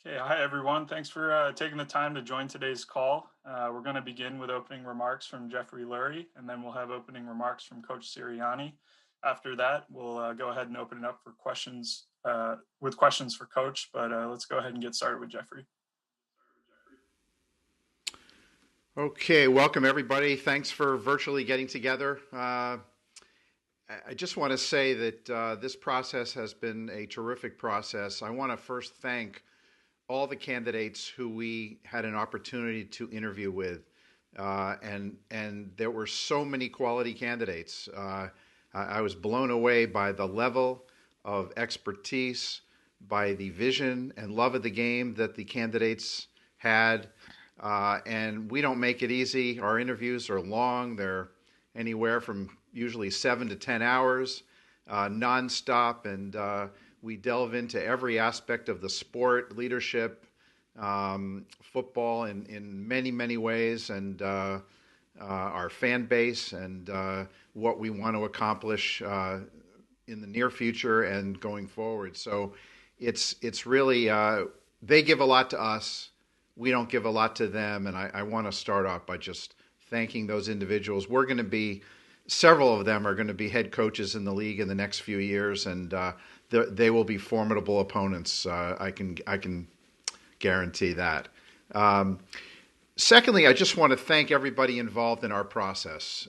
Okay, hi everyone. Thanks for taking the time to join today's call. We're going to begin with opening remarks from Jeffrey Lurie, and then we'll have opening remarks from Coach Sirianni. After that, we'll go ahead and open it up for questions with questions for Coach. But let's go ahead and get started with Jeffrey. Okay, welcome everybody. Thanks for virtually getting together. I just want to say that this process has been a terrific process. I want to first thank all the candidates who we had an opportunity to interview with, and there were so many quality candidates. I was blown away by the level of expertise, by the vision and love of the game that the candidates had. And we don't make it easy. Our interviews are long. They're anywhere from usually 7 to 10 hours, nonstop, and we delve into every aspect of the sport, leadership, football in many, many ways, and our fan base and what we want to accomplish in the near future and going forward. So it's really, they give a lot to us. We don't give a lot to them, and I want to start off by just thanking those individuals. We're going to be, several of them are going to be head coaches in the league in the next few years, and they will be formidable opponents. I can guarantee that. Secondly, I just want to thank everybody involved in our process.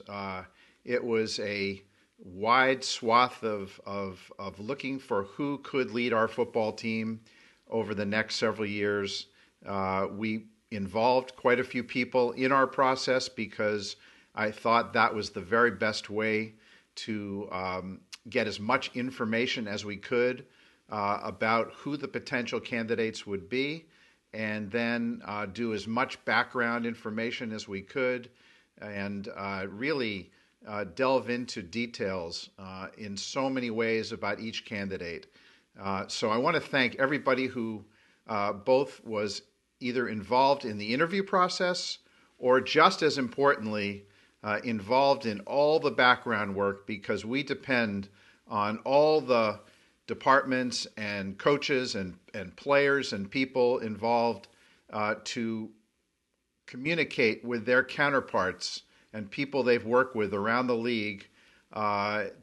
It was a wide swath of looking for who could lead our football team over the next several years. We involved quite a few people in our process because I thought that was the very best way to get as much information as we could about who the potential candidates would be, and then do as much background information as we could, and really delve into details in so many ways about each candidate. So I want to thank everybody who both was either involved in the interview process or, just as importantly, involved in all the background work, because we depend on all the departments and coaches and players and people involved to communicate with their counterparts and people they've worked with around the league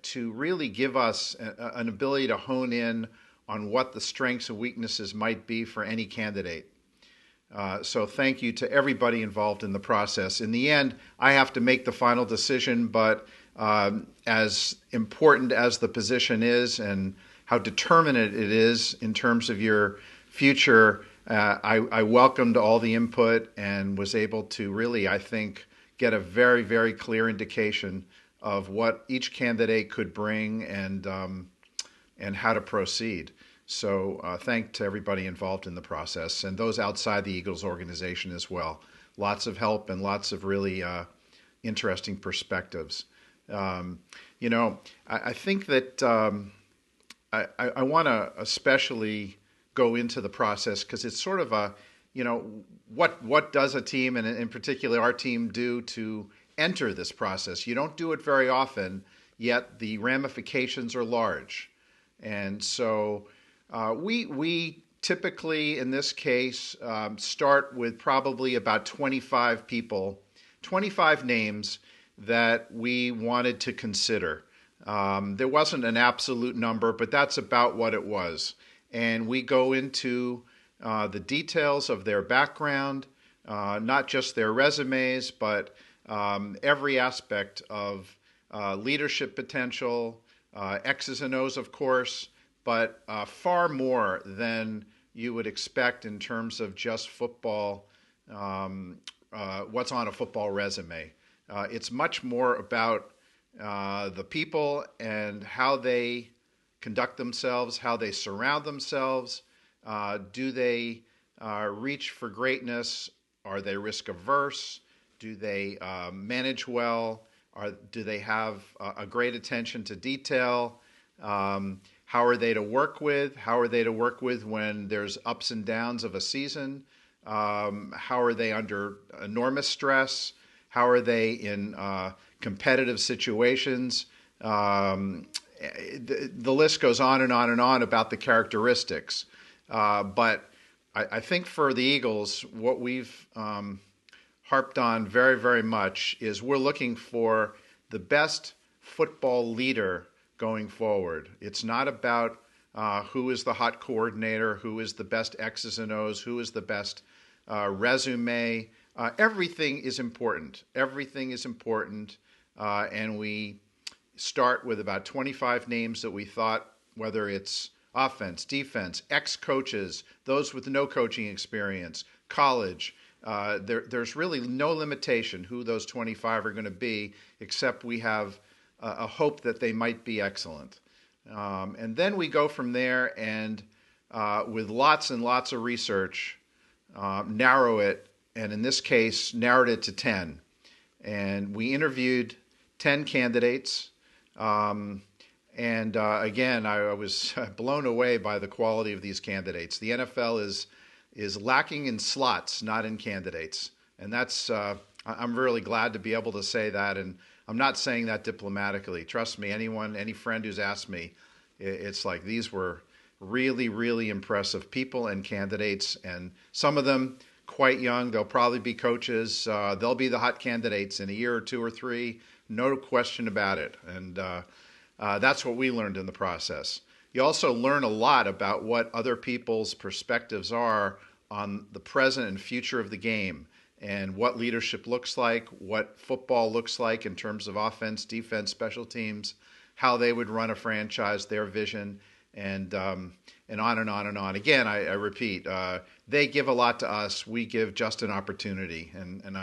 to really give us an ability to hone in on what the strengths and weaknesses might be for any candidate. So thank you to everybody involved in the process. In the end, I have to make the final decision, but as important as the position is and how determinate it is in terms of your future, I welcomed all the input and was able to really, I think, get a very, very clear indication of what each candidate could bring and how to proceed. So thanks to everybody involved in the process and those outside the Eagles organization as well. Lots of help and lots of really interesting perspectives. I think that I want to especially go into the process because it's sort of a, what does a team, and in particular our team, do to enter this process? You don't do it very often, yet the ramifications are large. And so we typically, in this case, start with probably about 25 people, 25 names that we wanted to consider. There wasn't an absolute number, but that's about what it was. And we go into the details of their background, not just their resumes, but every aspect of leadership potential, X's and O's, of course, but far more than you would expect in terms of just football, what's on a football resume. It's much more about the people and how they conduct themselves, how they surround themselves. Do they reach for greatness? Are they risk averse? Do they manage well? Do they have a great attention to detail? How are they to work with? How are they to work with when there's ups and downs of a season? How are they under enormous stress? How are they in competitive situations? The list goes on and on and on about the characteristics. But I think for the Eagles, what we've harped on very, very much is we're looking for the best football leader going forward. It's not about who is the hot coordinator, who is the best X's and O's, who is the best resume. Everything is important. Everything is important. And we start with about 25 names that we thought, whether it's offense, defense, ex-coaches, those with no coaching experience, college. There's really no limitation who those 25 are going to be, except we have a hope that they might be excellent. And then we go from there and with lots and lots of research, narrow it, and in this case, narrowed it to 10. And we interviewed 10 candidates. Again, I was blown away by the quality of these candidates. The NFL is lacking in slots, not in candidates. And that's I'm really glad to be able to say that. And I'm not saying that diplomatically. Trust me, any friend who's asked me, it's like these were really, really impressive people and candidates. And some of them quite young. They'll probably be coaches. They'll be the hot candidates in a year or two or three. No question about it. And that's what we learned in the process. You also learn a lot about what other people's perspectives are on the present and future of the game and what leadership looks like, what football looks like in terms of offense, defense, special teams, how they would run a franchise, their vision, and on and on and on. Again, I repeat, they give a lot to us. We give just an opportunity, and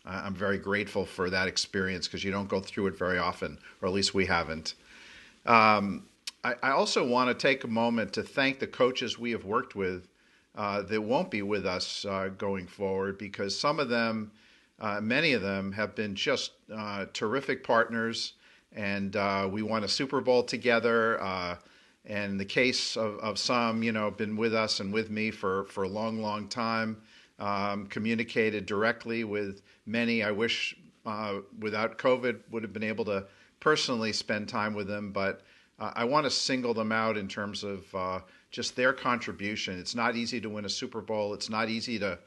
I'm very grateful for that experience because you don't go through it very often, or at least we haven't. I also want to take a moment to thank the coaches we have worked with that won't be with us going forward, because some of them, many of them, have been just terrific partners, and we won a Super Bowl together. And in the case of some, been with us and with me for a long, long time. Communicated directly with many. I wish without COVID would have been able to personally spend time with them, but I want to single them out in terms of just their contribution. It's not easy to win a Super Bowl. It's not easy to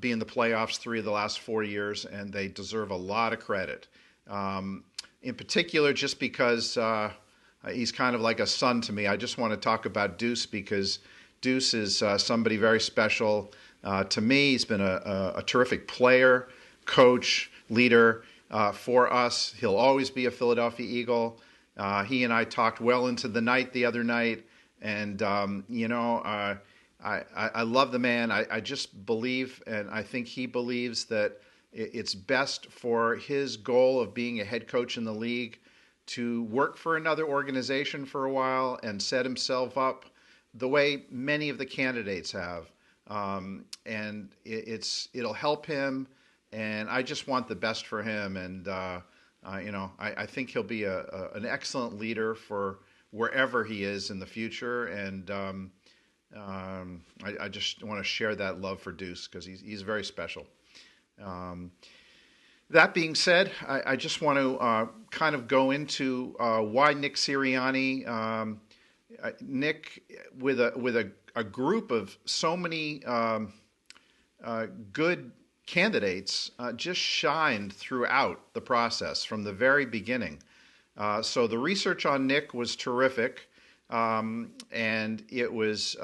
be in the playoffs 3 of the last 4 years, and they deserve a lot of credit. In particular, just because he's kind of like a son to me, I just want to talk about Deuce, because Deuce is somebody very special. To me, he's been a terrific player, coach, leader for us. He'll always be a Philadelphia Eagle. He and I talked well into the night the other night, and I love the man. I just believe, and I think he believes, that it's best for his goal of being a head coach in the league to work for another organization for a while and set himself up the way many of the candidates have. And it'll help him, and I just want the best for him. And I think he'll be an excellent leader for wherever he is in the future. And I just want to share that love for Deuce because he's very special. That being said, I just want to kind of go into why Nick Sirianni. Nick, with a group of so many good candidates, just shined throughout the process from the very beginning. So the research on Nick was terrific, and it was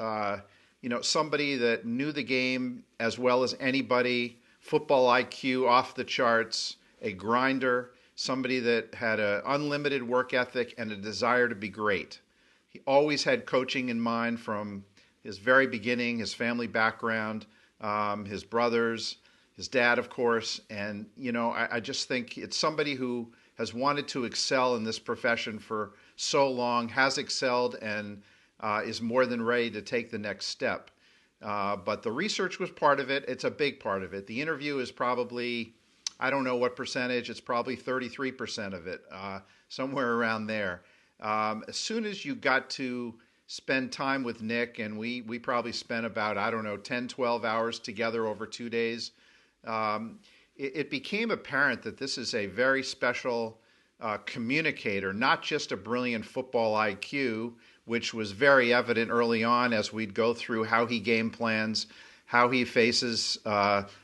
somebody that knew the game as well as anybody. Football IQ off the charts, a grinder, somebody that had an unlimited work ethic and a desire to be great. He always had coaching in mind from his very beginning, his family background, his brothers, his dad, of course. And, I just think it's somebody who has wanted to excel in this profession for so long, has excelled, and is more than ready to take the next step. But the research was part of it. It's a big part of it. The interview is probably, I don't know what percentage, it's probably 33% of it, somewhere around there. As soon as you got to spend time with Nick, and we probably spent about, 10, 12 hours together over 2 days, it became apparent that this is a very special communicator, not just a brilliant football IQ, which was very evident early on as we'd go through how he game plans, how he faces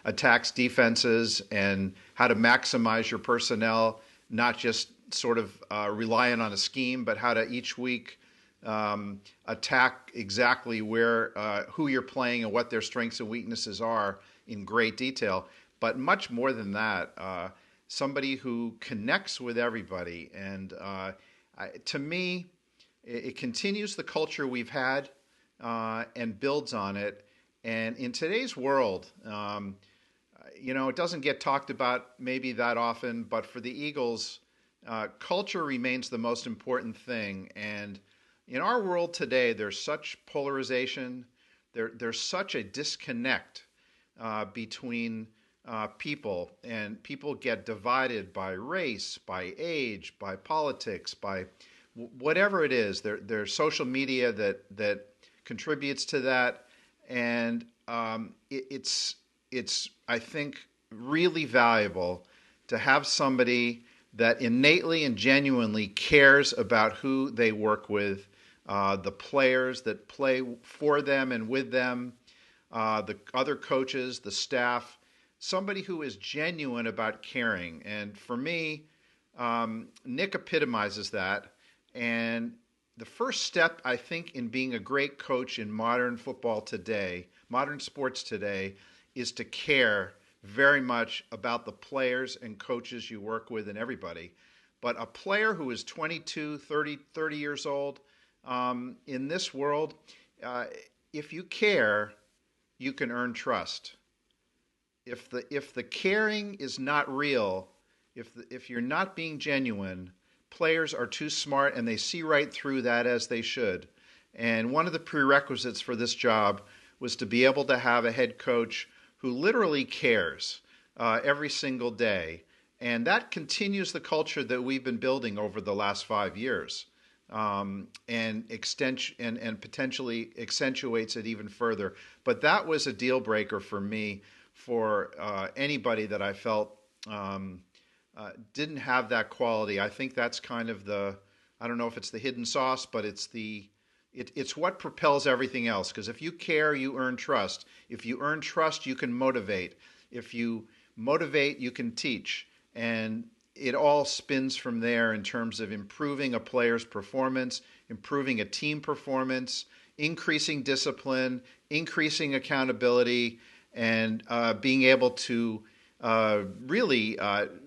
attacks, defenses, and how to maximize your personnel, not just sort of relying on a scheme, but how to each week attack exactly where who you're playing and what their strengths and weaknesses are in great detail. But much more than that, somebody who connects with everybody. And to me, it continues the culture we've had and builds on it. And in today's world, it doesn't get talked about maybe that often, but for the Eagles, culture remains the most important thing. And in our world today, there's such polarization. There's such a disconnect between people, and people get divided by race, by age, by politics, by whatever it is. There's social media that contributes to that, and it's I think really valuable to have somebody that innately and genuinely cares about who they work with, the players that play for them and with them, the other coaches, the staff, somebody who is genuine about caring. And for me, Nick epitomizes that. And the first step, I think, in being a great coach in modern football today, modern sports today, is to care very much about the players and coaches you work with and everybody. But a player who is 22, 30 years old, in this world, if you care, you can earn trust. If the caring is not real, if you're not being genuine, players are too smart and they see right through that, as they should. And one of the prerequisites for this job was to be able to have a head coach who literally cares every single day. And that continues the culture that we've been building over the last 5 years, and potentially accentuates it even further. But that was a deal breaker for me, for anybody that I felt didn't have that quality. I think that's kind of I don't know if it's the hidden sauce, but it's what propels everything else. Because if you care, you earn trust. If you earn trust, you can motivate. If you motivate, you can teach. And it all spins from there in terms of improving a player's performance, improving a team performance, increasing discipline, increasing accountability, and being able to really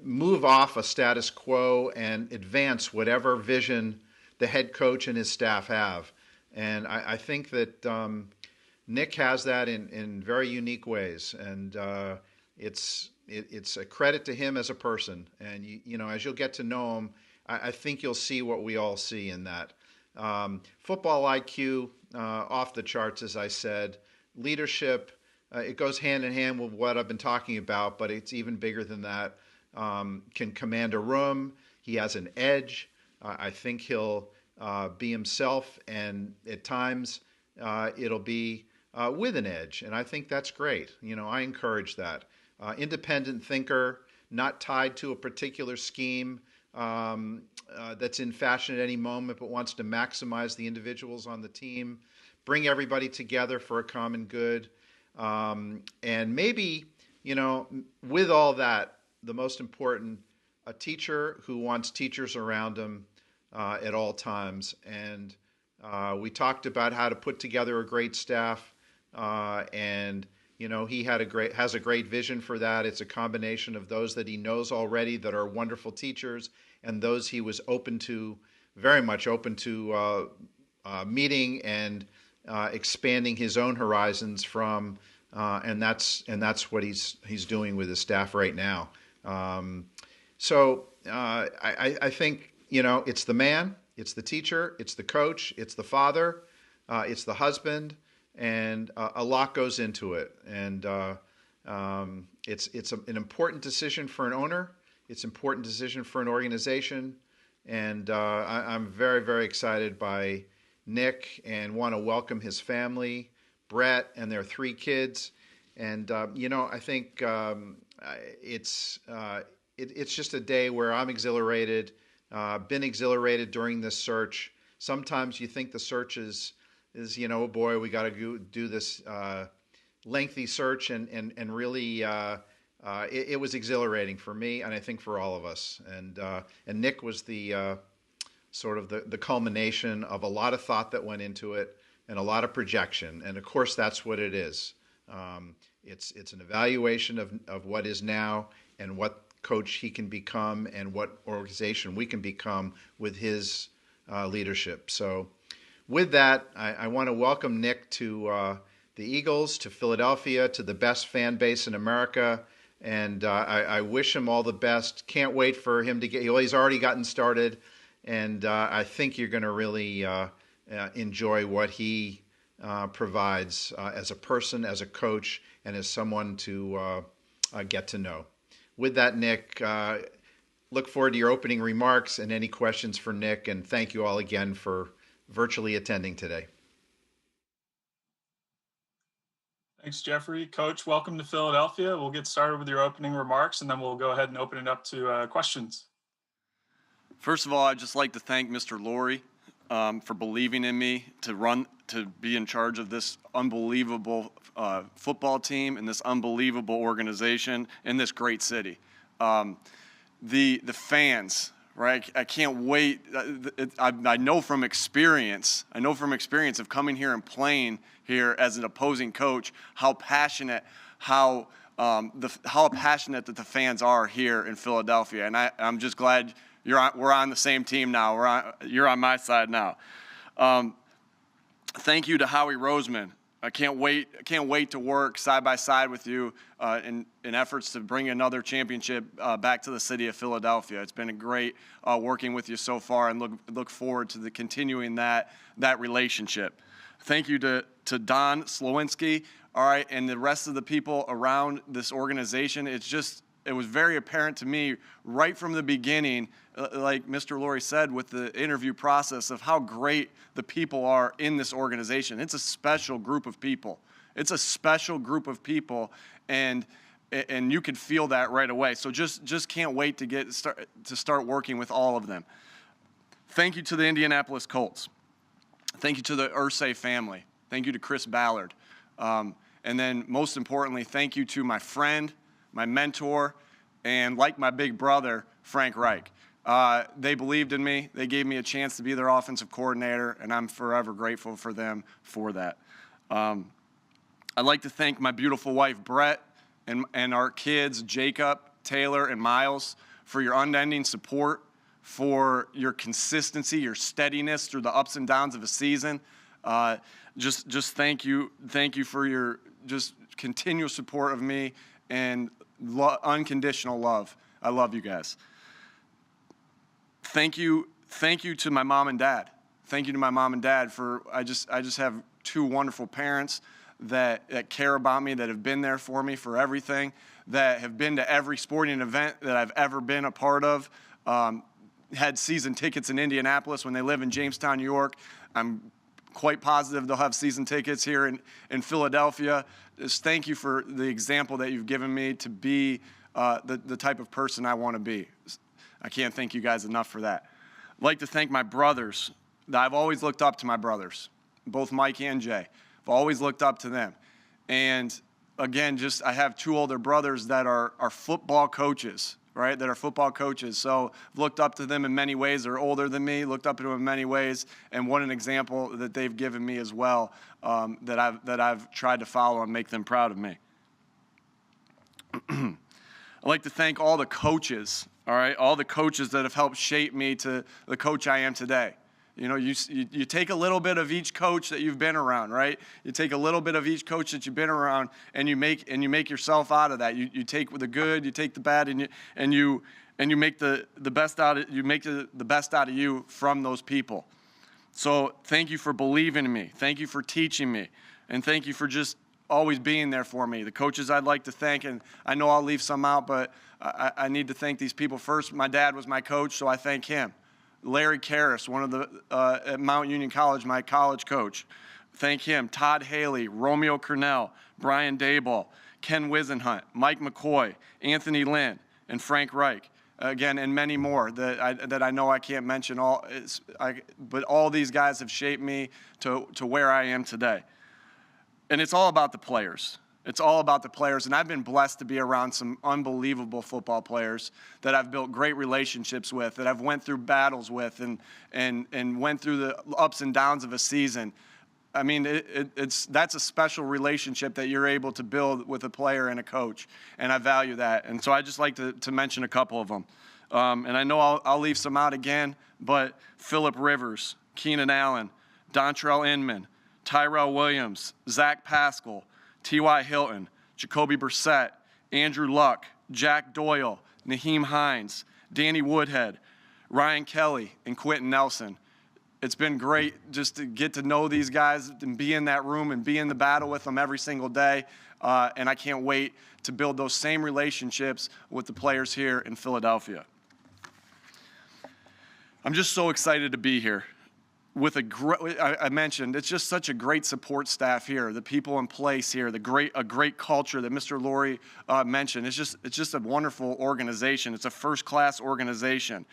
move off a status quo and advance whatever vision the head coach and his staff have. And I think that Nick has that in very unique ways, and it's a credit to him as a person. And as you'll get to know him, I think you'll see what we all see in that. Football IQ off the charts, as I said. Leadership, it goes hand in hand with what I've been talking about, but it's even bigger than that. Can command a room. He has an edge. I think he'll be himself, and at times it'll be with an edge, and I think that's great. I encourage that. Independent thinker, not tied to a particular scheme that's in fashion at any moment, but wants to maximize the individuals on the team, bring everybody together for a common good. And maybe, with all that, the most important, a teacher who wants teachers around him at all times. And we talked about how to put together a great staff, and he has a great vision for that. It's a combination of those that he knows already that are wonderful teachers, and those he was very much open to meeting and expanding his own horizons from, and that's what he's doing with his staff right now. So I think it's the man, it's the teacher, it's the coach, it's the father, it's the husband, and a lot goes into it. And it's an important decision for an owner. It's an important decision for an organization. And I'm very, very excited by Nick and want to welcome his family, Brett, and their 3 kids. And, I think it's just a day where I'm exhilarated, been exhilarated during this search, sometimes you think the search is oh boy, we got to do this lengthy search, and really it was exhilarating for me, and I think for all of us. And Nick was the sort of the culmination of a lot of thought that went into it and a lot of projection. And of course, that's what it is. It's an evaluation of what is now and what coach he can become and what organization we can become with his leadership. So with that, I want to welcome Nick to the Eagles, to Philadelphia, to the best fan base in America. And I wish him all the best. Can't wait for him to he's already gotten started. And I think you're going to really enjoy what he provides as a person, as a coach, and as someone to get to know. With that, Nick, look forward to your opening remarks and any questions for Nick. And thank you all again for virtually attending today. Thanks, Jeffrey. Coach, welcome to Philadelphia. We'll get started with your opening remarks, and then we'll go ahead and open it up to questions. First of all, I'd just like to thank Mr. Lurie for believing in me to be in charge of this unbelievable football team and this unbelievable organization in this great city. The fans, right? I can't wait. I know from experience. Of coming here and playing here as an opposing coach how passionate that the fans are here in Philadelphia, and I'm just glad we're on the same team now. You're on my side now. Thank you to Howie Roseman. I can't wait to work side by side with you in efforts to bring another championship back to the city of Philadelphia. It's been a great working with you so far, and look forward to continuing that relationship. Thank you to Don Slowinski, all right, and the rest of the people around this organization. It was very apparent to me right from the beginning, like Mr. Lurie said, with the interview process, of how great the people are in this organization. It's a special group of people. And you could feel that right away. So just can't wait to start working with all of them. Thank you to the Indianapolis Colts. Thank you to the Irsay family. Thank you to Chris Ballard. And then most importantly, thank you to my friend, my mentor, and like my big brother, Frank Reich. They believed in me. They gave me a chance to be their offensive coordinator, and I'm forever grateful for them for that. I'd like to thank my beautiful wife, Brett, and our kids, Jacob, Taylor, and Miles, for your unending support, for your consistency, your steadiness through the ups and downs of a season. Just thank you for your just continual support of me and unconditional love. I love you guys. Thank you to my mom and dad. Thank you to my mom and dad for I just have two wonderful parents that care about me, that have been there for me for everything, that have been to every sporting event that I've ever been a part of. Had season tickets in Indianapolis when they live in Jamestown, New York. I'm quite positive they'll have season tickets here in Philadelphia. Just thank you for the example that you've given me to be the type of person I want to be. I can't thank you guys enough for that. I'd like to thank my brothers. I've always looked up to my brothers, both Mike and Jay. I've always looked up to them. And again, I have two older brothers that are football coaches, right, that are football coaches. So I've looked up to them in many ways. They're older than me, looked up to them in many ways, and what an example that they've given me as well, that I've tried to follow and make them proud of me. I'd like to thank all the coaches, all right, all the coaches that have helped shape me to the coach I am today. You know, you take a little bit of each coach that you've been around, right? You take a little bit of each coach that you've been around, and you make yourself out of that. You take the good, you take the bad, and you make the best out of the best out of you from those people. So thank you for believing in me. Thank you for teaching me, and thank you for just always being there for me. The coaches I'd like to thank, and I know I'll leave some out, but I need to thank these people first. My dad was my coach, so I thank him. Larry Karras, one of the at Mount Union College, my college coach. Thank him. Todd Haley, Romeo Cornell, Brian Dayball, Ken Wisenhunt, Mike McCoy, Anthony Lynn, and Frank Reich. again, and many more that I know I can't mention all. But all these guys have shaped me to where I am today. And it's all about the players. It's all about the players. And I've been blessed to be around some unbelievable football players that I've built great relationships with, that I've went through battles with and went through the ups and downs of a season. I mean, that's a special relationship that you're able to build with a player and a coach, and I value that. And so I just like to mention a couple of them. And I know I'll leave some out again, but Phillip Rivers, Keenan Allen, Dontrell Inman, Tyrell Williams, Zach Pascal, T.Y. Hilton, Jacoby Brissett, Andrew Luck, Jack Doyle, Naheem Hines, Danny Woodhead, Ryan Kelly, and Quentin Nelson. It's been great just to get to know these guys and be in that room and be in the battle with them every single day. And I can't wait to build those same relationships with the players here in Philadelphia. I'm just so excited to be here. I mentioned, it's just such a great support staff here, the people in place here, a great culture that Mr. Lurie mentioned. It's just a wonderful organization. It's a first-class organization.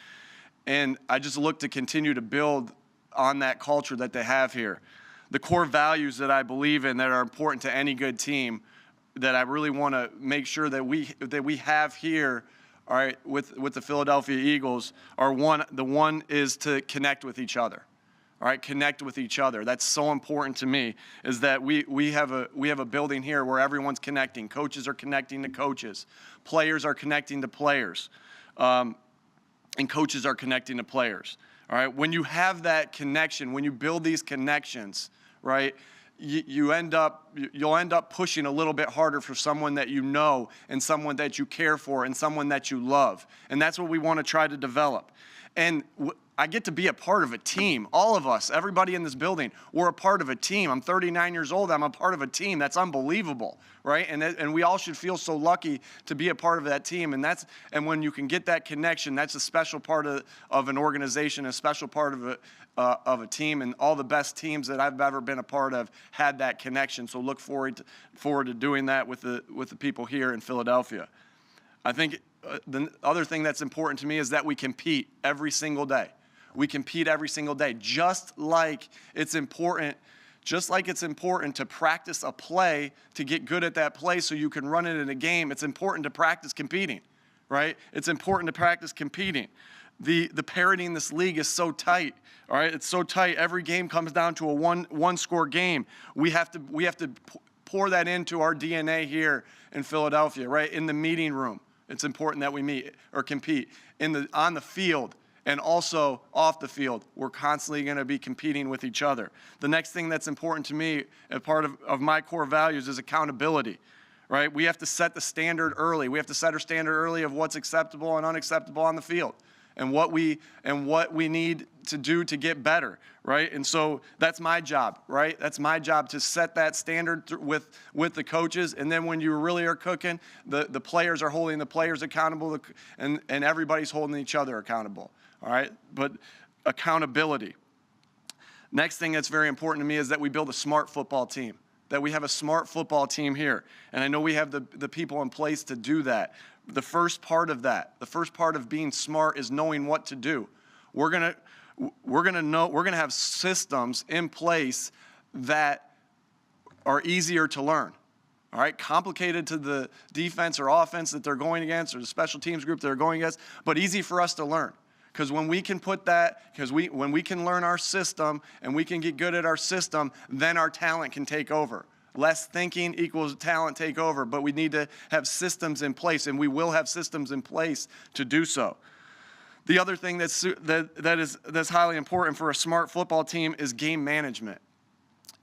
And I just look to continue to build on that culture that they have here. The core values that I believe in that are important to any good team that I really want to make sure that we have here, all right, with the Philadelphia Eagles are the one is to connect with each other. All right, connect with each other. That's so important to me, is that we have a building here where everyone's connecting. Coaches are connecting to coaches. Players are connecting to players. And coaches are connecting to players. All right, when you have that connection, when you build these connections, right, you'll end up pushing a little bit harder for someone that you know and someone that you care for and someone that you love. And that's what we want to try to develop. And I get to be a part of a team. All of us, everybody in this building, we're a part of a team. I'm 39 years old. I'm a part of a team. That's unbelievable, right? And we all should feel so lucky to be a part of that team. And when you can get that connection, that's a special part of an organization, a special part of a team. And all the best teams that I've ever been a part of had that connection. So look forward to doing that with the people here in Philadelphia. I think the other thing that's important to me is that we compete every single day. We compete every single day, just like it's important to practice a play to get good at that play so you can run it in a game. It's important to practice competing, right? It's important to practice competing. The parity in this league is so tight, all right? It's so tight. Every game comes down to a one-score game. We have to pour that into our DNA here in Philadelphia, right? In the meeting room, it's important that we meet or compete. On the field, and also off the field, we're constantly going to be competing with each other. The next thing that's important to me, a part of my core values, is accountability, right? We have to set the standard early. We have to set our standard early of what's acceptable and unacceptable on the field, and what we need to do to get better, right? And so that's my job, right? That's my job to set that standard with the coaches. And then when you really are cooking, the players are holding the players accountable, and everybody's holding each other accountable. All right, but accountability. Next thing that's very important to me is that we build a smart football team, that we have a smart football team here. And I know we have the people in place to do that. The first part of being smart is knowing what to do. We're gonna have systems in place that are easier to learn. All right, complicated to the defense or offense that they're going against, or the special teams group they're going against, but easy for us to learn. Because when we can when we can learn our system and we can get good at our system, then our talent can take over. Less thinking equals talent take over, but we need to have systems in place, and we will have systems in place to do so. The other thing that's highly important for a smart football team is game management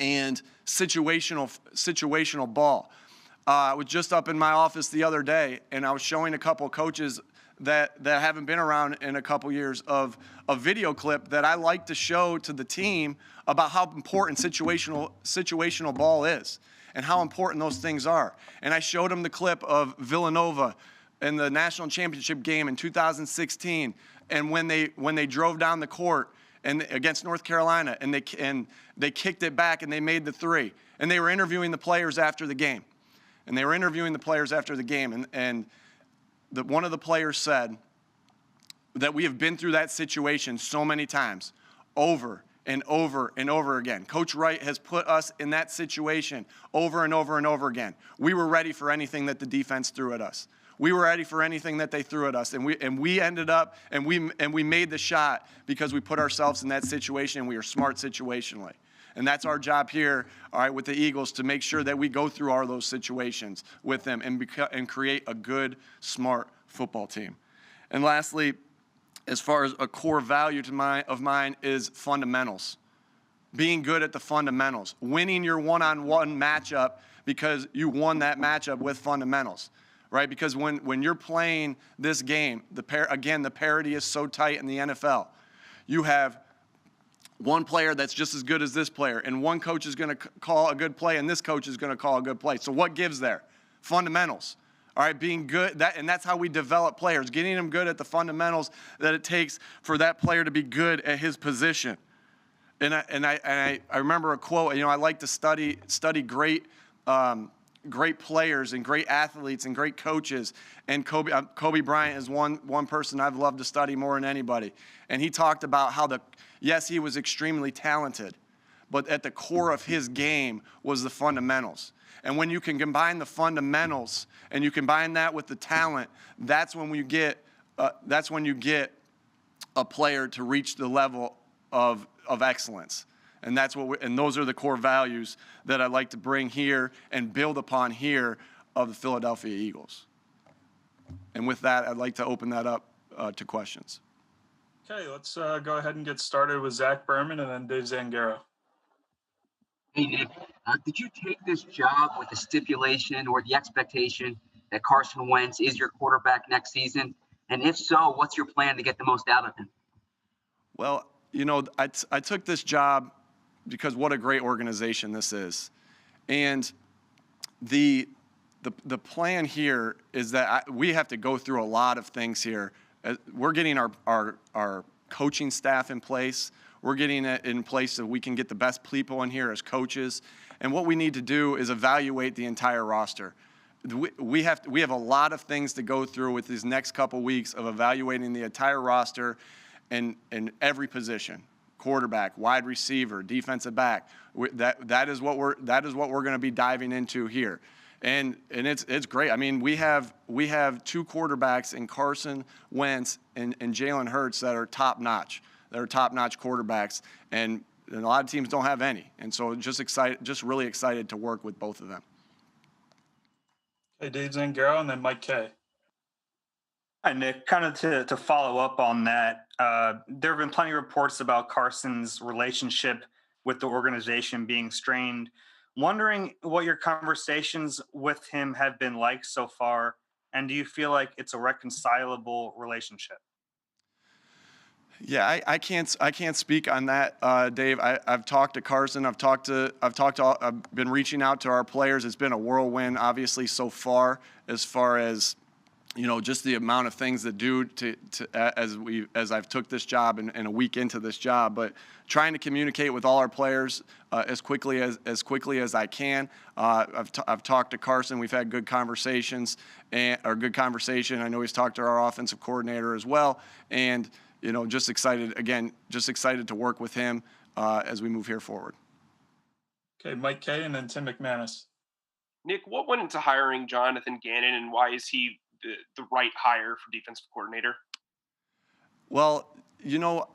and situational ball. I was just up in my office the other day, and I was showing a couple coaches that haven't been around in a couple years of a video clip that I like to show to the team about how important situational ball is and how important those things are. And I showed them the clip of Villanova in the national championship game in 2016, and when they drove down the court and against North Carolina, and they kicked it back and they made the three, and they were interviewing the players after the game, and one of the players said, that we have been through that situation so many times, over and over and over again. Coach Wright has put us in that situation over and over and over again. We were ready for anything that the defense threw at us. We were ready for anything that they threw at us, and we ended up and we made the shot because we put ourselves in that situation and we are smart situationally. And that's our job here, all right, with the Eagles, to make sure that we go through all those situations with them and create a good, smart football team. And lastly, as far as a core value of mine is fundamentals. Being good at the fundamentals. Winning your one-on-one matchup because you won that matchup with fundamentals, right? Because when you're playing this game, the parity is so tight in the NFL. You have one player that's just as good as this player, and one coach is going to call a good play, and this coach is going to call a good play. So what gives there? Fundamentals. All right, being good, and that's how we develop players, getting them good at the fundamentals that it takes for that player to be good at his position. And I remember a quote. I like to study great players and great athletes and great coaches. And Kobe Bryant is one person I've loved to study more than anybody. And he talked about how yes, he was extremely talented, but at the core of his game was the fundamentals. And when you can combine the fundamentals and you combine that with the talent, that's when you get a player to reach the level of excellence. And those are the core values that I'd like to bring here and build upon here of the Philadelphia Eagles. And with that, I'd like to open that up to questions. Okay, let's go ahead and get started with Zach Berman and then Dave Zangaro. Hey, Nick, did you take this job with the stipulation or the expectation that Carson Wentz is your quarterback next season? And if so, what's your plan to get the most out of him? Well, I took this job because what a great organization this is. And the plan here is that we have to go through a lot of things here. We're getting our coaching staff in place. We're getting it in place so we can get the best people in here as coaches. And what we need to do is evaluate the entire roster. We have a lot of things to go through with these next couple weeks of evaluating the entire roster and every position: quarterback, wide receiver, defensive back. That is what we're going to be diving into here. And it's great. I mean, we have two quarterbacks in Carson Wentz and Jalen Hurts that are top notch. They're top-notch quarterbacks, and a lot of teams don't have any. And so just really excited to work with both of them. Okay, Dave Zangaro and then Mike Kay. Hi, Nick. Kind of to follow up on that, there have been plenty of reports about Carson's relationship with the organization being strained. Wondering what your conversations with him have been like so far, and do you feel like it's a reconcilable relationship? Yeah, I can't speak on that, Dave. I've talked to Carson. I've been reaching out to our players. It's been a whirlwind, obviously, so far as just the amount of things that do as I've took this job and a week into this job. But trying to communicate with all our players as quickly as I can. I've talked to Carson. We've had good conversations I know he's talked to our offensive coordinator as well, and just excited to work with him as we move here forward. Okay, Mike Kay and then Tim McManus. Nick, what went into hiring Jonathan Gannon, and why is he the right hire for defensive coordinator? Well,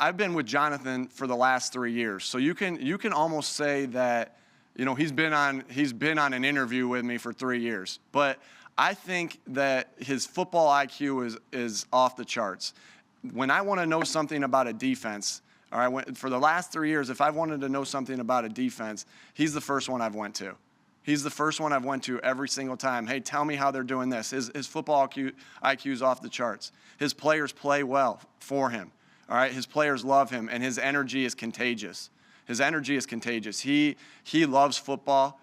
I've been with Jonathan for the last 3 years, so you can almost say that he's been on an interview with me for 3 years. But I think that his football IQ is off the charts. When I want to know something about a defense, all right, for the last 3 years, if I wanted to know something about a defense, he's the first one I've went to. He's the first one I've went to every single time. Hey, tell me how they're doing this. His football IQ is off the charts. His players play well for him. All right, his players love him, and his energy is contagious. He loves football.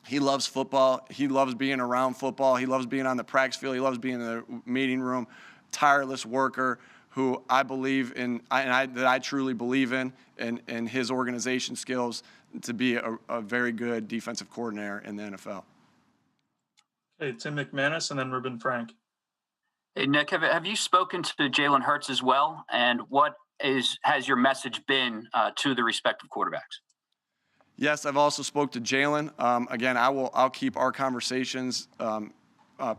He loves football. He loves being around football. He loves being on the practice field. He loves being in the meeting room. Tireless worker who I believe in, that I truly believe in, and his organization skills to be a very good defensive coordinator in the NFL. Okay, Tim McManus and then Ruben Frank. Hey, Nick, have you spoken to Jalen Hurts as well? And what has your message been to the respective quarterbacks? Yes, I've also spoke to Jalen. Again, I'll keep our conversations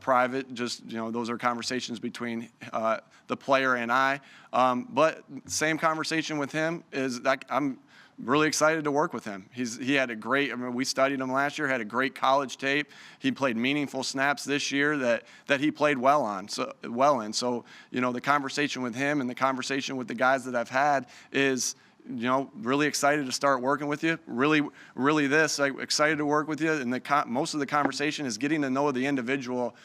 private. Just, those are conversations between the player and I. But same conversation with him is that I'm really excited to work with him. He had a great, we studied him last year, had a great college tape. He played meaningful snaps this year that he played well in. So, the conversation with him and the conversation with the guys that I've had is, really excited to start working with you. Really excited to work with you. And most of the conversation is getting to know the individual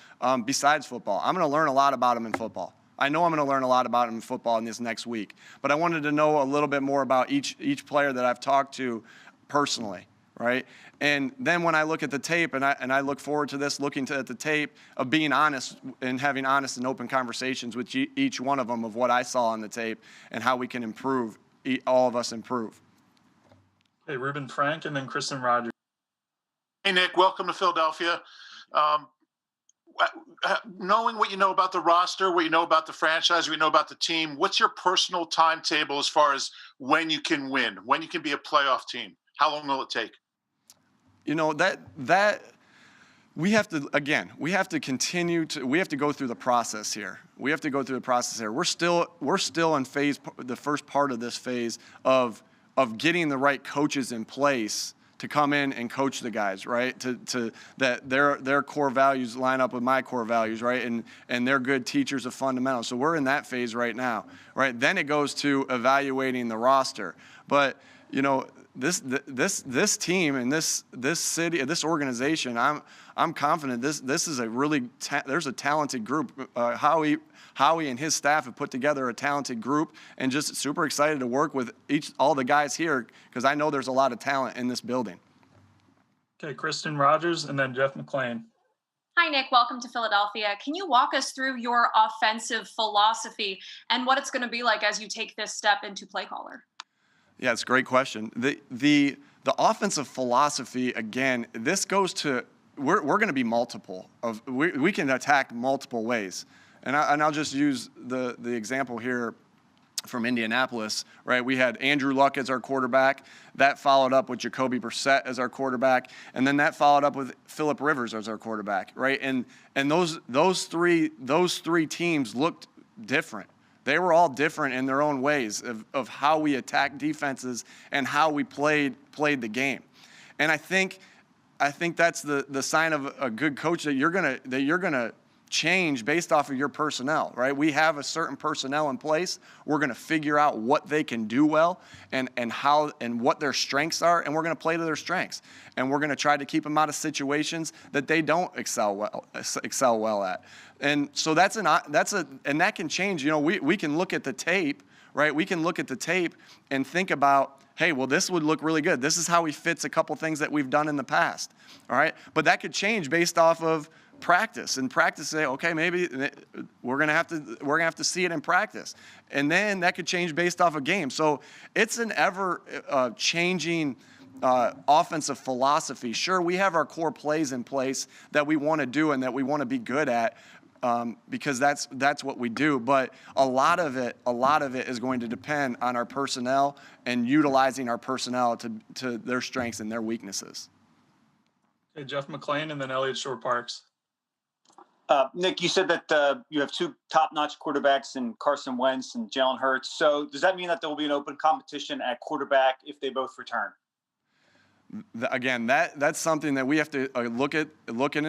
besides football. I'm going to learn a lot about him in football. I know I'm going to learn a lot about him in football in this next week. But I wanted to know a little bit more about each player that I've talked to personally, right? And then when I look at the tape, and I look forward to this, at the tape, of being honest and having honest and open conversations with each one of them of what I saw on the tape and how we can improve. All of us improve. Hey, Ruben Frank, and then Kristen Rogers. Hey, Nick, welcome to Philadelphia. Knowing what you know about the roster, what you know about the franchise, what you know about the team, what's your personal timetable as far as when you can win, when you can be a playoff team? How long will it take? That we have to continue to, we have to go through the process here. We're still in the first part of this phase of getting the right coaches in place to come in and coach the guys, right? To that their core values line up with my core values, right? And they're good teachers of fundamentals. So we're in that phase right now, right? Then it goes to evaluating the roster. But this team and this city, this organization, I'm confident this is a really there's a talented group. Howie and his staff have put together a talented group, and just super excited to work with all the guys here because I know there's a lot of talent in this building. Okay, Kristen Rogers, and then Jeff McClain. Hi, Nick. Welcome to Philadelphia. Can you walk us through your offensive philosophy and what it's going to be like as you take this step into play caller? Yeah, it's a great question. The offensive philosophy, again, this goes to we're going to be multiple. We can attack multiple ways. And I'll just use the example here from Indianapolis, right? We had Andrew Luck as our quarterback. That followed up with Jacoby Brissett as our quarterback. And then that followed up with Phillip Rivers as our quarterback, right? And those three teams looked different. They were all different in their own ways of how we attacked defenses and how we played the game. And I think that's the sign of a good coach that you're gonna change based off of your personnel, right? We have a certain personnel in place. We're going to figure out what they can do well and how and what their strengths are, and we're going to play to their strengths. And we're going to try to keep them out of situations that they don't excel well at. And so and that can change. We can look at the tape, right? We can look at the tape and think about, hey, well, this would look really good. This is how he fits a couple things that we've done in the past, all right? But that could change based off of practice say, okay, maybe we're gonna have to see it in practice, and then that could change based off a game. So it's an ever changing offensive philosophy. Sure, we have our core plays in place that we want to do and that we want to be good at because that's what we do. But a lot of it is going to depend on our personnel and utilizing our personnel to their strengths and their weaknesses. Okay, Jeff McClain, and then Elliott Shore-Parks. Nick, you said that you have two top-notch quarterbacks in Carson Wentz and Jalen Hurts. So does that mean that there will be an open competition at quarterback if they both return? Again, that's something that we have to look and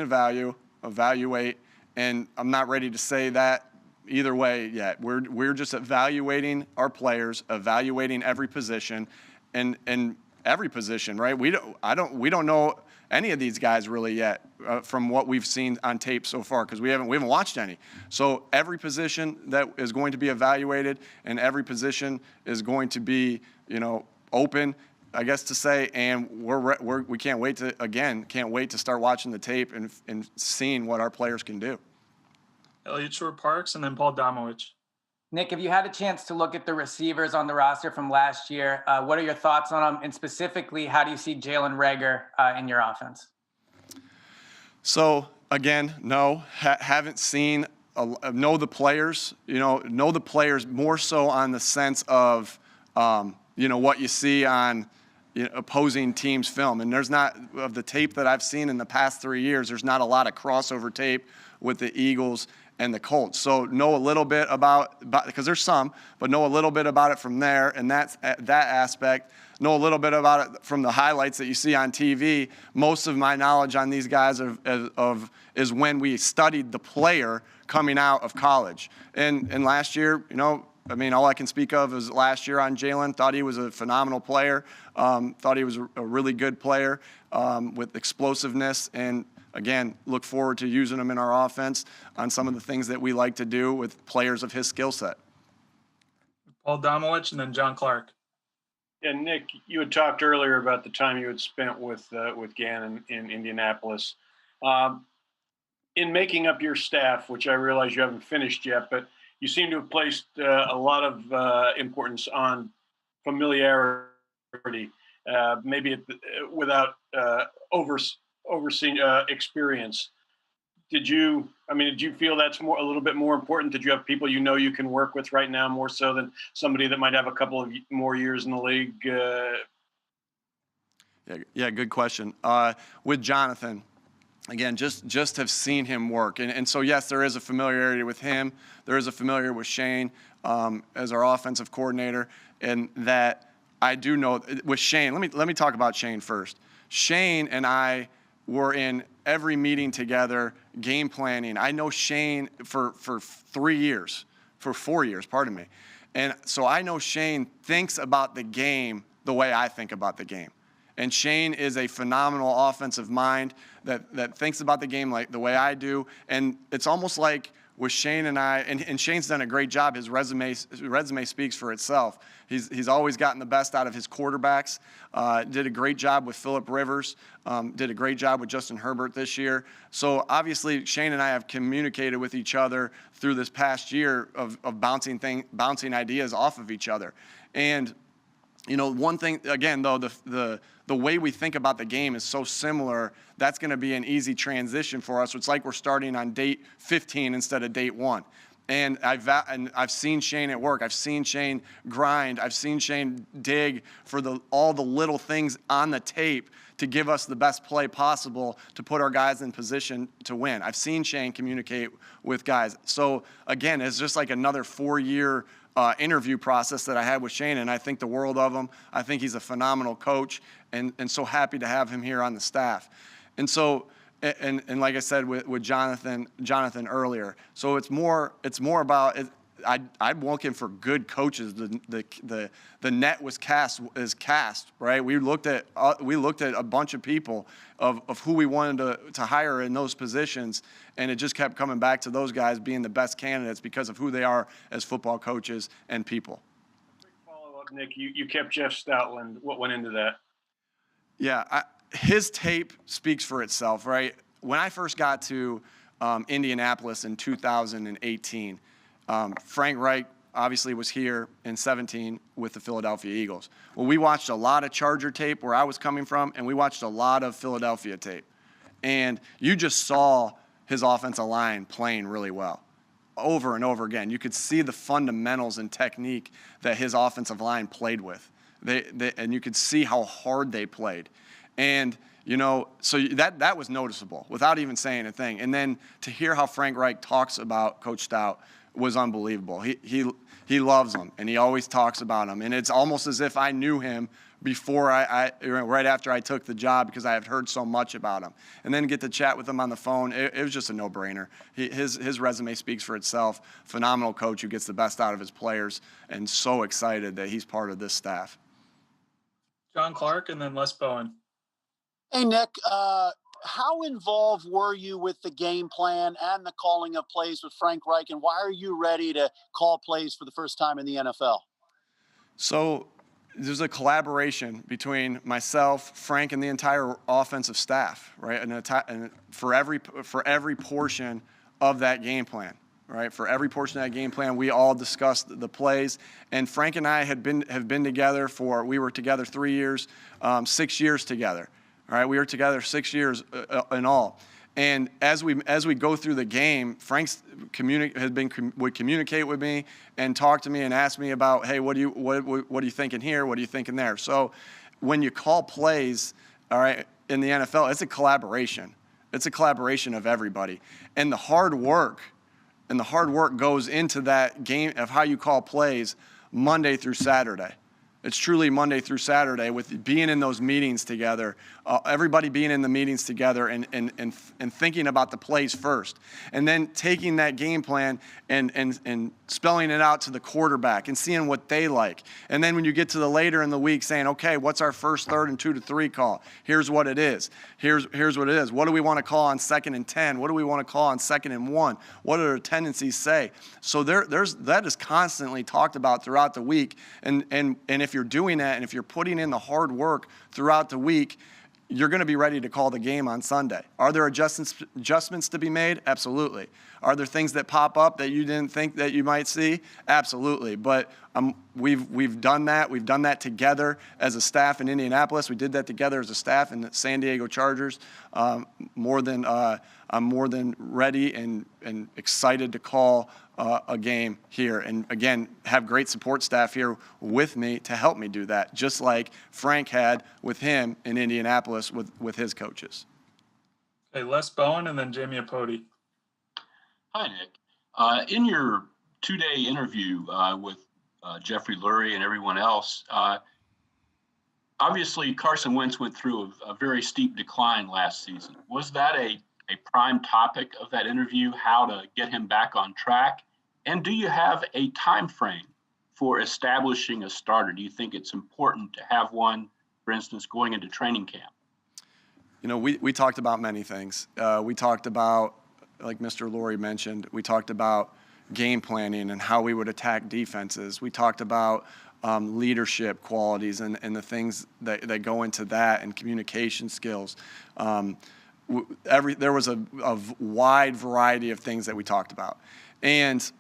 evaluate. And I'm not ready to say that either way yet. We're just evaluating our players, evaluating every position, and every position, right? We don't know any of these guys really yet from what we've seen on tape so far because we haven't watched any. So every position that is going to be evaluated and every position is going to be open, I guess to say, and we can't wait to start watching the tape and seeing what our players can do. Elliott Shore-Parks, and then Paul Domowitch. Nick, have you had a chance to look at the receivers on the roster from last year? What are your thoughts on them? And specifically, how do you see Jalen Reagor in your offense? So, again, no, haven't seen know the players, know the players more so on the sense of, what you see on opposing teams' film. And there's not, of the tape that I've seen in the past 3 years, there's not a lot of crossover tape with the Eagles and the Colts. So know a little bit about because there's some, but know a little bit about it from there, and that's that aspect. Know a little bit about it from the highlights that you see on TV. Most of my knowledge on these guys is when we studied the player coming out of college. And last year, all I can speak of is last year on Jalen. Thought he was a phenomenal player. Thought he was a really good player with explosiveness. And again, look forward to using him in our offense on some of the things that we like to do with players of his skill set. Paul Domowitch and then John Clark. Yeah, Nick, you had talked earlier about the time you had spent with Gannon in Indianapolis. In making up your staff, which I realize you haven't finished yet, but you seem to have placed a lot of importance on familiarity, maybe without overseeing experience. Did you feel that's a little bit more important? Did you have people you can work with right now more so than somebody that might have a couple of more years in the league? Yeah, good question. With Jonathan, again, just have seen him work. And so, yes, there is a familiarity with him. There is a familiarity with Shane as our offensive coordinator. And that I do know with Shane, let me talk about Shane first. Shane and I were in every meeting together, game planning. I know Shane for 4 years, pardon me. And so I know Shane thinks about the game the way I think about the game. And Shane is a phenomenal offensive mind that thinks about the game like the way I do. And it's almost like with Shane and I, and Shane's done a great job. His resume speaks for itself. He's always gotten the best out of his quarterbacks. Did a great job with Phillip Rivers. Did a great job with Justin Herbert this year. So obviously Shane and I have communicated with each other through this past year of bouncing ideas off of each other. And one thing, again, though, the way we think about the game is so similar, that's going to be an easy transition for us. It's like we're starting on date 15 instead of date 1. And I've seen Shane at work. I've seen Shane grind. I've seen Shane dig for all the little things on the tape to give us the best play possible to put our guys in position to win. I've seen Shane communicate with guys. So, again, it's just like another 4-year interview process that I had with Shane, and I think the world of him. I think he's a phenomenal coach, and so happy to have him here on the staff. And so, and like I said with Jonathan earlier, so it's more about I'm looking for good coaches. The net is cast, right? We looked at a bunch of people of who we wanted to hire in those positions, and it just kept coming back to those guys being the best candidates because of who they are as football coaches and people. Quick follow-up, Nick. You kept Jeff Stoutland. What went into that? Yeah, his tape speaks for itself, right? When I first got to Indianapolis in 2018, Frank Reich obviously was here in 17 with the Philadelphia Eagles. Well, we watched a lot of Charger tape where I was coming from, and we watched a lot of Philadelphia tape. And you just saw his offensive line playing really well over and over again. You could see the fundamentals and technique that his offensive line played with. And you could see how hard they played. And, so that was noticeable without even saying a thing. And then to hear how Frank Reich talks about Coach Stout was unbelievable. He loves him, and he always talks about him. And it's almost as if I knew him before right after I took the job because I have heard so much about him. And then get to chat with him on the phone, it was just a no-brainer. His resume speaks for itself. Phenomenal coach who gets the best out of his players, and so excited that he's part of this staff. John Clark and then Les Bowen. Hey, Nick, how involved were you with the game plan and the calling of plays with Frank Reich, and why are you ready to call plays for the first time in the NFL? So there's a collaboration between myself, Frank, and the entire offensive staff, right? And for every portion of that game plan, right? For every portion of that game plan, we all discussed the plays. And Frank and I have been together we were together 3 years, 6 years together. All right, we were together 6 years in all. And as we go through the game, Frank's would communicate with me and talk to me and ask me about, hey, what are you thinking here? What are you thinking there? So when you call plays, all right, in the NFL, it's a collaboration. It's a collaboration of everybody. And the hard work goes into that game of how you call plays Monday through Saturday. It's truly Monday through Saturday with being in those meetings together, everybody being in the meetings together and thinking about the plays first. And then taking that game plan and spelling it out to the quarterback and seeing what they like. And then when you get to the later in the week saying, okay, what's our first, third, and 2 to 3 call? Here's what it is. Here's what it is. What do we want to call on 2nd and 10? What do we want to call on 2nd and 1? What do our tendencies say? So that is constantly talked about throughout the week. And if you're doing that and if you're putting in the hard work throughout the week, you're going to be ready to call the game on Sunday. Are there adjustments to be made? Absolutely. Are there things that pop up that you didn't think that you might see? Absolutely. But we've done that. We've done that together as a staff in Indianapolis. We did that together as a staff in the San Diego Chargers. I'm more than ready and excited to call a game here. And again, have great support staff here with me to help me do that, just like Frank had with him in Indianapolis with his coaches. Okay, Les Bowen and then Jamie Apodi. Hi, Nick. In your 2-day interview with Jeffrey Lurie and everyone else, obviously Carson Wentz went through a very steep decline last season. Was that a prime topic of that interview, how to get him back on track? And do you have a time frame for establishing a starter? Do you think it's important to have one, for instance, going into training camp? You know, we talked about many things. We talked about, like Mr. Lurie mentioned, we talked about game planning and how we would attack defenses. We talked about leadership qualities and the things that go into that, and communication skills. There was a wide variety of things that we talked about. And,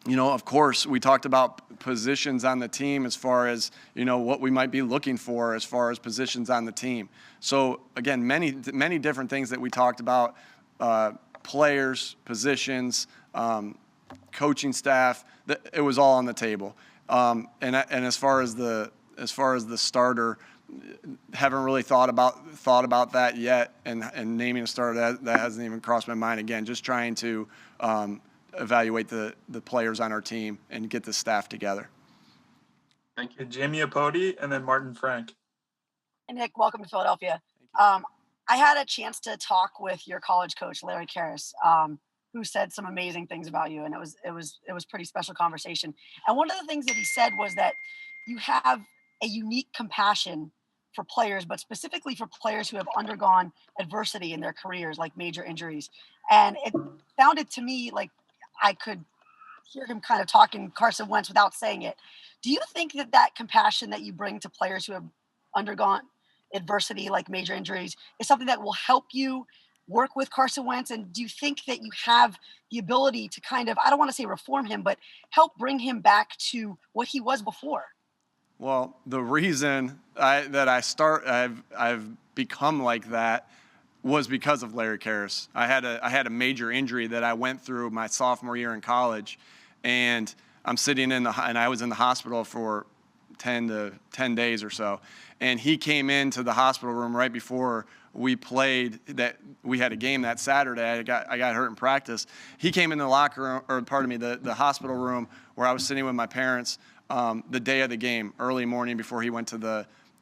you know, of course, we talked about positions on the team as far as, you know, what we might be looking for as far as positions on the team. So, again, many different things that we talked about, players, positions, coaching staff, it was all on the table. And as far as the starter, haven't really thought about that yet, and naming a starter that hasn't even crossed my mind. Again, just trying to evaluate the players on our team and get the staff together. Thank you. Jamie Apodi and then Martin Frank. And Nick, welcome to Philadelphia. I had a chance to talk with your college coach, Larry Karras, who said some amazing things about you, and it was pretty special conversation. And one of the things that he said was that you have a unique compassion for players, but specifically for players who have undergone adversity in their careers, like major injuries. And it sounded to me like I could hear him kind of talking Carson Wentz without saying it. Do you think that compassion that you bring to players who have undergone adversity, like major injuries, is something that will help you work with Carson Wentz? And do you think that you have the ability to kind of, I don't want to say reform him, but help bring him back to what he was before? Well, the reason I've become like that was because of Larry Karras. I had a major injury that I went through my sophomore year in college, and I'm sitting and I was in the hospital for 10 days or so. And he came into the hospital room right before we played, that we had a game that Saturday. I got hurt in practice. He came in the locker room, or pardon me, the hospital room where I was sitting with my parents the day of the game, early morning before he went into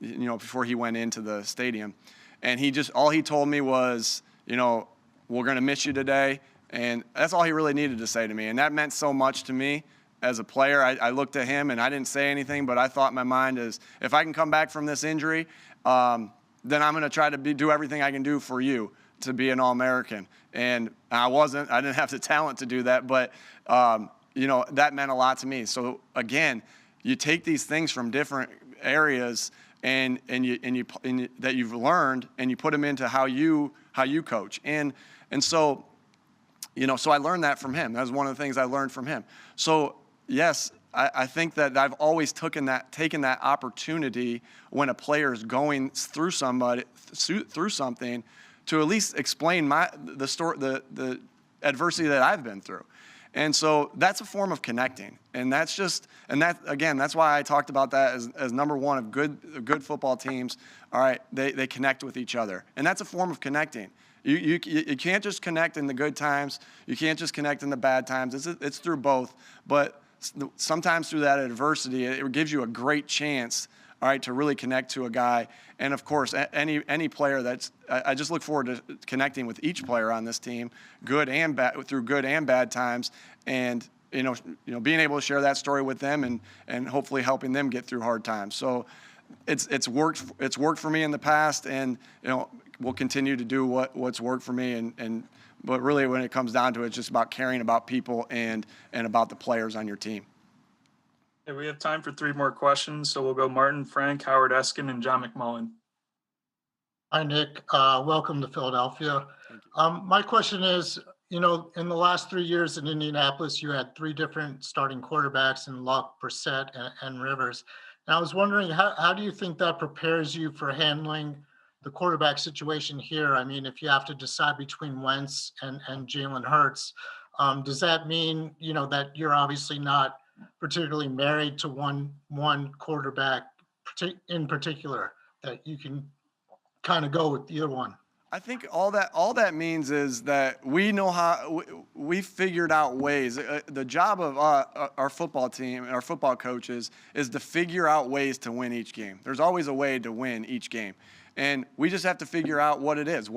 the stadium. And all he told me was, you know, we're going to miss you today. And that's all he really needed to say to me. And that meant so much to me as a player. I looked at him and I didn't say anything, but I thought in my mind is, if I can come back from this injury, then I'm going to try to do everything I can do for you to be an All-American. And I didn't have the talent to do that, but, you know, that meant a lot to me. So again, you take these things from different areas and that you've learned, and you put them into how you coach. And so, you know, so I learned that from him. That was one of the things I learned from him. So yes, I think that I've always taken that opportunity when a player is going through something to at least explain the adversity that I've been through. And so that's a form of connecting. And that's why I talked about that as number one of good football teams. All right, they connect with each other. And that's a form of connecting. You can't just connect in the good times. You can't just connect in the bad times. It's through both. But sometimes through that adversity, it gives you a great chance, all right, to really connect to a guy. And of course, any player I just look forward to connecting with each player on this team, good and bad, through good and bad times, and being able to share that story with them and hopefully helping them get through hard times. So it's worked for me in the past, and we'll continue to do what's worked for me. But really, when it comes down to it, it's just about caring about people and about the players on your team. Okay, we have time for 3 more questions, so we'll go Martin, Frank, Howard Eskin, and John McMullen. Hi, Nick. Welcome to Philadelphia. My question is, in the last 3 years in Indianapolis, you had 3 different starting quarterbacks in Luck, Brissett, and Rivers. And I was wondering, how do you think that prepares you for handling the quarterback situation here? I mean, if you have to decide between Wentz and Jalen Hurts, does that mean, that you're obviously not particularly married to one quarterback in particular, that you can kind of go with either one? I think all that means is that we know how we figured out ways. The job of our football team and our football coaches is to figure out ways to win each game. There's always a way to win each game. And we just have to figure out what it is.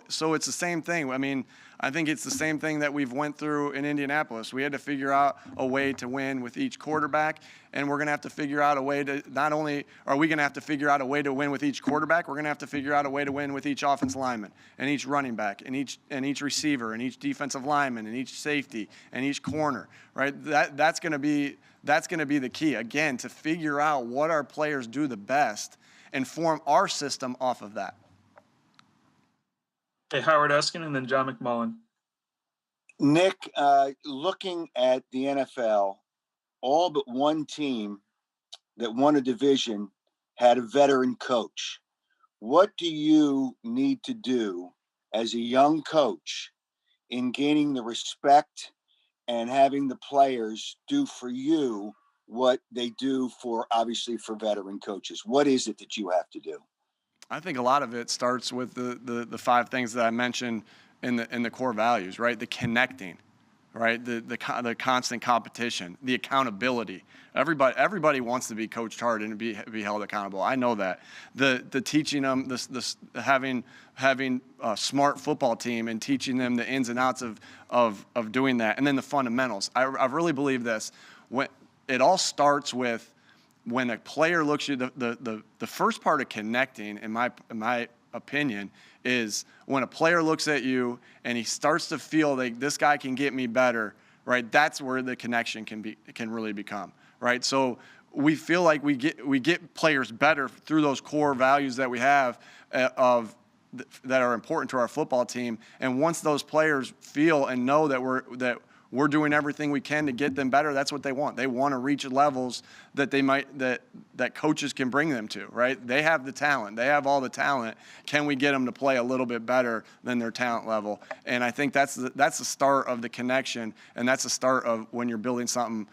So it's the same thing. I mean, I think it's the same thing that we've went through in Indianapolis. We had to figure out a way to win with each quarterback, and we're going to have to figure out a way to not only are we going to have to figure out a way to win with each quarterback, we're going to have to figure out a way to win with each offensive lineman and each running back and each receiver and each defensive lineman and each safety and each corner, right? That's going to be the key, again, to figure out what our players do the best and form our system off of that. Hey, Howard Eskin, and then John McMullen. Nick, looking at the NFL, all but one team that won a division had a veteran coach. What do you need to do as a young coach in gaining the respect and having the players do for you what they do for veteran coaches? What is it that you have to do? I think a lot of it starts with the 5 things that I mentioned in the core values, right? The connecting, right? The constant competition, the accountability. Everybody wants to be coached hard and be held accountable. I know that. The teaching them, having a smart football team and teaching them the ins and outs of doing that, and then the fundamentals. I really believe this. When it all starts with when a player looks at you, the first part of connecting, in my opinion, is when a player looks at you and he starts to feel like this guy can get me better, right? That's where the connection can really become, right? So we feel like we get players better through those core values that we have that are important to our football team. And once those players feel and know that we're doing everything we can to get them better, that's what they want. They want to reach levels that that coaches can bring them to, right? They have the talent. They have all the talent. Can we get them to play a little bit better than their talent level? And I think that's the start of the connection, and that's the start of when you're building something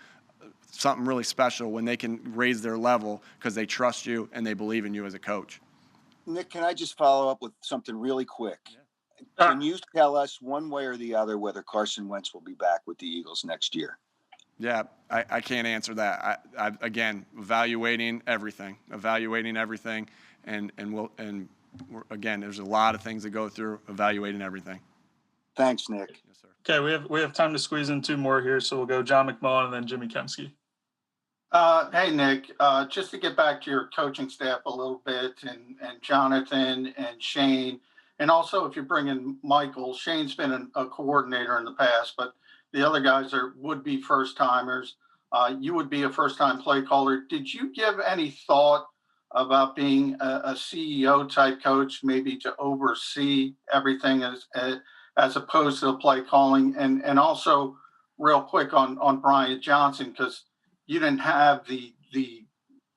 really special, when they can raise their level because they trust you and they believe in you as a coach. Nick, can I just follow up with something really quick? Yeah. Can you tell us one way or the other whether Carson Wentz will be back with the Eagles next year? Yeah, I can't answer that. I again, evaluating everything, and again, there's a lot of things that go through evaluating everything. Thanks, Nick. Yes, sir. Okay, we have time to squeeze in 2 more here, so we'll go John McMullen and then Jimmy Kempski. Hey, Nick, just to get back to your coaching staff a little bit, and Jonathan and Shane, and also if you're bringing Michael, Shane's been a coordinator in the past, but the other guys would be first-timers. You would be a first-time play caller. Did you give any thought about being a CEO-type coach, maybe to oversee everything as opposed to the play calling? And also, real quick on Brian Johnson, because you didn't have the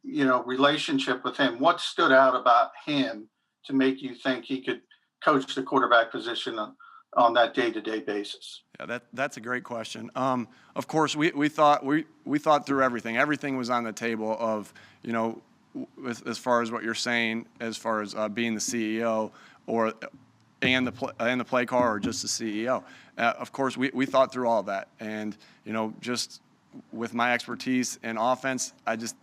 relationship with him. What stood out about him to make you think he could coach the quarterback position on that day-to-day basis? Yeah, that's a great question. Of course, we thought through everything. Everything was on the table of, you know, as far as what you're saying, as far as being the CEO and the play caller or just the CEO. Of course, we thought through all of that, and you know, just with my expertise in offense,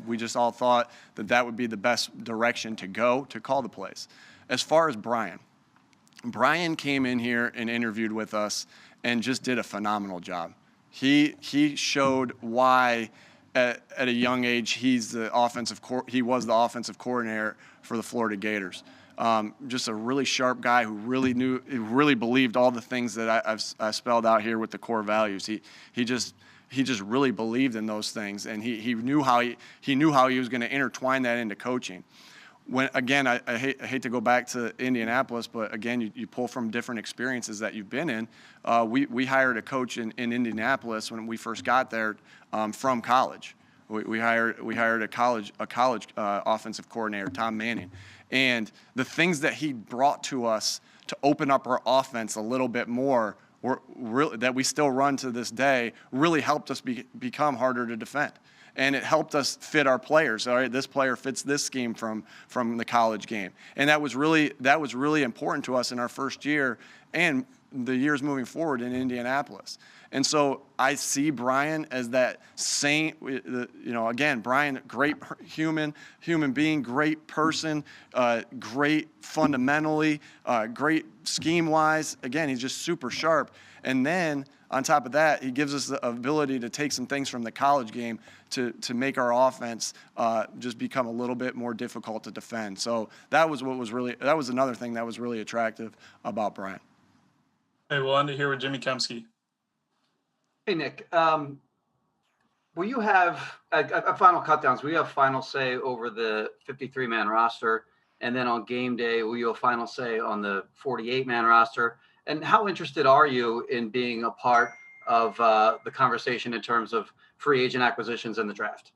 we just all thought that would be the best direction to go to call the plays. As far as Brian came in here and interviewed with us and just did a phenomenal job. He showed why at a young age he was the offensive coordinator for the Florida Gators. Just a really sharp guy who really believed all the things that I spelled out here with the core values. He just really believed in those things, and he knew how he was going to intertwine that into coaching. When again, I hate to go back to Indianapolis, but again, you pull from different experiences that you've been in. We hired a coach in Indianapolis when we first got there from college. We hired a college offensive coordinator, Tom Manning, and the things that he brought to us to open up our offense a little bit more, that we still run to this day, really helped us become harder to defend. And it helped us fit our players. All right, this player fits this scheme from the college game, and that was really important to us in our first year and the years moving forward in Indianapolis. And so I see Brian as that saint. You know, again, Brian, great human being, great person, great fundamentally, great scheme-wise. Again, he's just super sharp. And then on top of that, he gives us the ability to take some things from the college game to make our offense just become a little bit more difficult to defend. So that was another thing that was really attractive about Brian. Hey, we'll end it here with Jimmy Kemsky. Hey, Nick. Will you have a final cutdowns? Will you have final say over the 53-man roster? And then on game day, will you have final say on the 48-man roster? And how interested are you in being a part of the conversation in terms of free agent acquisitions in the draft?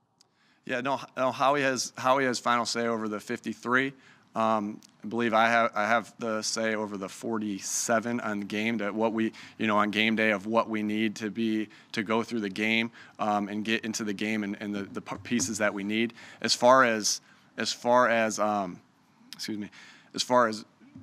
Yeah, no, Howie has final say over the 53. I believe I have the say over the 47 on the game, that what we, you know, on game day of what we need to go through the game and get into the game and the pieces that we need. As far as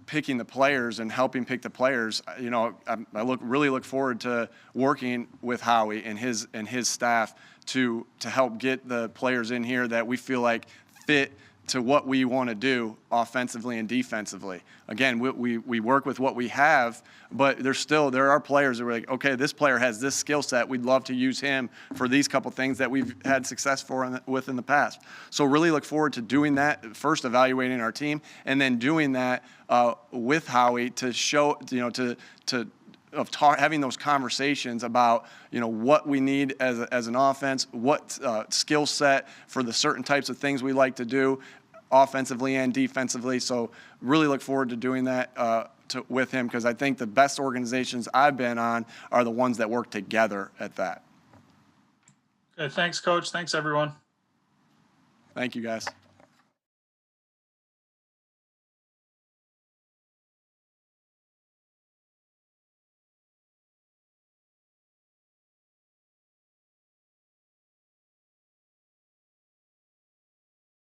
picking the players and helping pick the players, you know, I really look forward to working with Howie and his staff to help get the players in here that we feel like fit to what we want to do offensively and defensively. Again, we work with what we have, but there are players that we're like, okay, this player has this skill set. We'd love to use him for these couple things that we've had success with in the past. So really look forward to doing that, first evaluating our team, and then doing that with Howie to show, you know, having those conversations about, you know, what we need as an offense, what skill set for the certain types of things we like to do offensively and defensively. So really look forward to doing that with him, because I think the best organizations I've been on are the ones that work together at that. Okay, thanks, Coach. Thanks, everyone. Thank you, guys.